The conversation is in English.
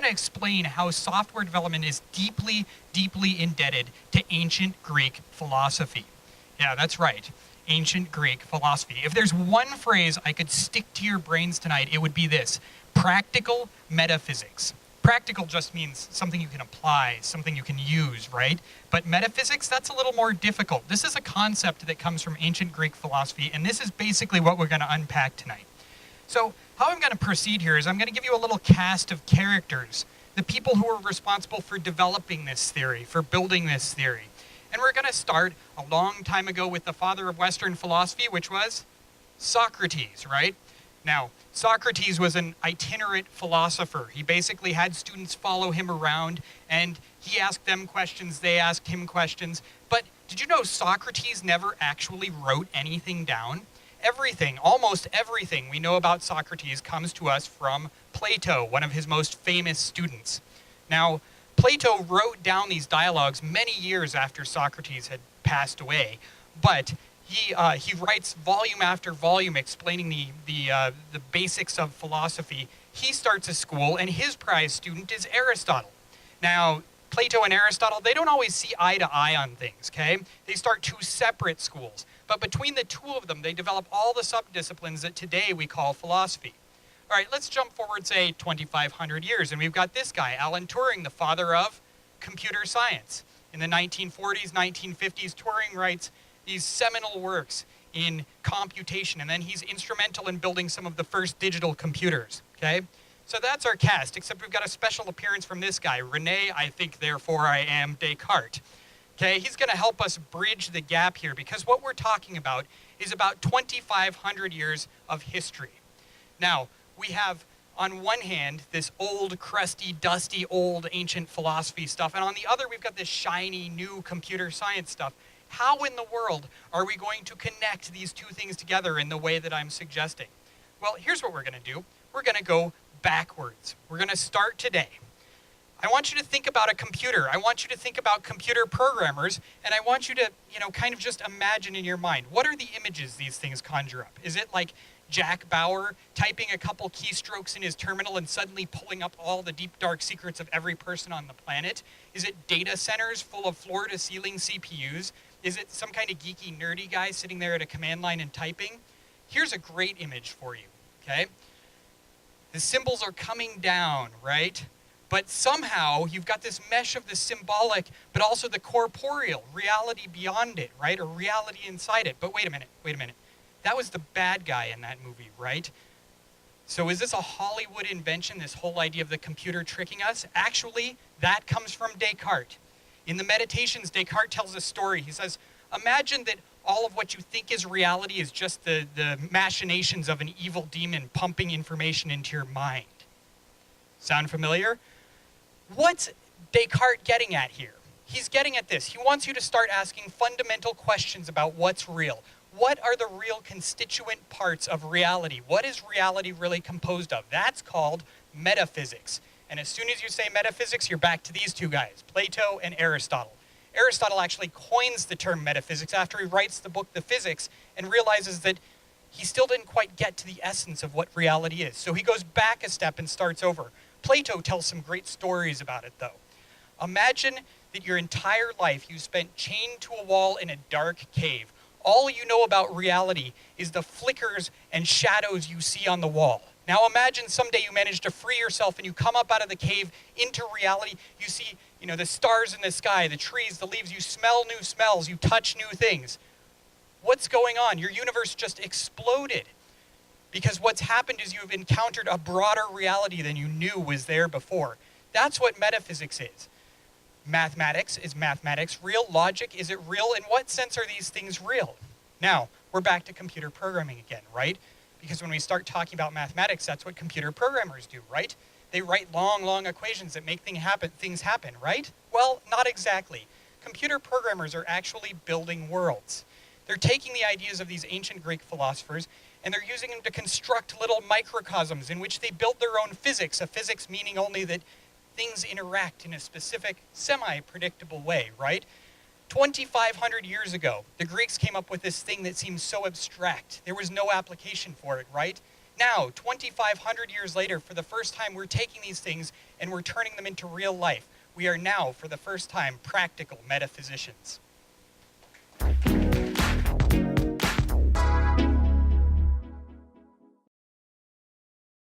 to explain how software development is deeply, deeply indebted to ancient Greek philosophy. Yeah, that's right. Ancient Greek philosophy. If there's one phrase I could stick to your brains tonight, it would be this: practical metaphysics. Practical just means something you can apply, something you can use, right? But metaphysics, that's a little more difficult. This is a concept that comes from ancient Greek philosophy, and this is basically what we're going to unpack tonight. So how I'm going to proceed here is I'm going to give you a little cast of characters, the people who were responsible for developing this theory, for building this theory. And we're going to start a long time ago with the father of Western philosophy, which was Socrates, right? Now, Socrates was an itinerant philosopher. He basically had students follow him around, and he asked them questions, they asked him questions. But did you know Socrates never actually wrote anything down? Everything, almost everything we know about Socrates comes to us from Plato, one of his most famous students. Now, Plato wrote down these dialogues many years after Socrates had passed away, but he writes volume after volume explaining the basics of philosophy. He starts a school, and his prize student is Aristotle. Now, Plato and Aristotle, they don't always see eye to eye on things, okay? They start two separate schools. But between the two of them, they develop all the subdisciplines that today we call philosophy. All right, let's jump forward, say, 2,500 years, and we've got this guy, Alan Turing, the father of computer science. In the 1940s, 1950s, Turing writes these seminal works in computation, and then he's instrumental in building some of the first digital computers, okay? So that's our cast, except we've got a special appearance from this guy, Rene, I think, therefore I am, Descartes. Okay, he's going to help us bridge the gap here, because what we're talking about is about 2,500 years of history. Now, we have, on one hand, this old, crusty, dusty, old, ancient philosophy stuff, and on the other, we've got this shiny, new computer science stuff. How in the world are we going to connect these two things together in the way that I'm suggesting? Well, here's what we're going to do. We're going to go backwards. We're going to start today. I want you to think about a computer. I want you to think about computer programmers, and I want you to, kind of just imagine in your mind, what are the images these things conjure up? Is it like Jack Bauer typing a couple keystrokes in his terminal and suddenly pulling up all the deep, dark secrets of every person on the planet? Is it data centers full of floor-to-ceiling CPUs? Is it some kind of geeky, nerdy guy sitting there at a command line and typing? Here's a great image for you, okay? The symbols are coming down, right? But somehow you've got this mesh of the symbolic, but also the corporeal, reality beyond it, right? Or reality inside it. But wait a minute. That was the bad guy in that movie, right? So is this a Hollywood invention, this whole idea of the computer tricking us? Actually, that comes from Descartes. In the Meditations, Descartes tells a story. He says, imagine that all of what you think is reality is just the machinations of an evil demon pumping information into your mind. Sound familiar? What's Descartes getting at here? He's getting at this. He wants you to start asking fundamental questions about what's real. What are the real constituent parts of reality? What is reality really composed of? That's called metaphysics. And as soon as you say metaphysics, you're back to these two guys, Plato and Aristotle. Aristotle actually coins the term metaphysics after he writes the book The Physics and realizes that he still didn't quite get to the essence of what reality is. So he goes back a step and starts over. Plato tells some great stories about it, though. Imagine that your entire life you spent chained to a wall in a dark cave. All you know about reality is the flickers and shadows you see on the wall. Now imagine someday you manage to free yourself and you come up out of the cave into reality. You see, the stars in the sky, the trees, the leaves. You smell new smells. You touch new things. What's going on? Your universe just exploded. Because what's happened is you've encountered a broader reality than you knew was there before. That's what metaphysics is. Mathematics, is mathematics real? Logic, is it real? In what sense are these things real? Now, we're back to computer programming again, right? Because when we start talking about mathematics, that's what computer programmers do, right? They write long, long equations that make things happen, right? Well, not exactly. Computer programmers are actually building worlds. They're taking the ideas of these ancient Greek philosophers and they're using them to construct little microcosms in which they build their own physics, a physics meaning only that things interact in a specific, semi-predictable way, right? 2,500 years ago, the Greeks came up with this thing that seems so abstract. There was no application for it, right? Now, 2,500 years later, for the first time, we're taking these things and we're turning them into real life. We are now, for the first time, practical metaphysicians.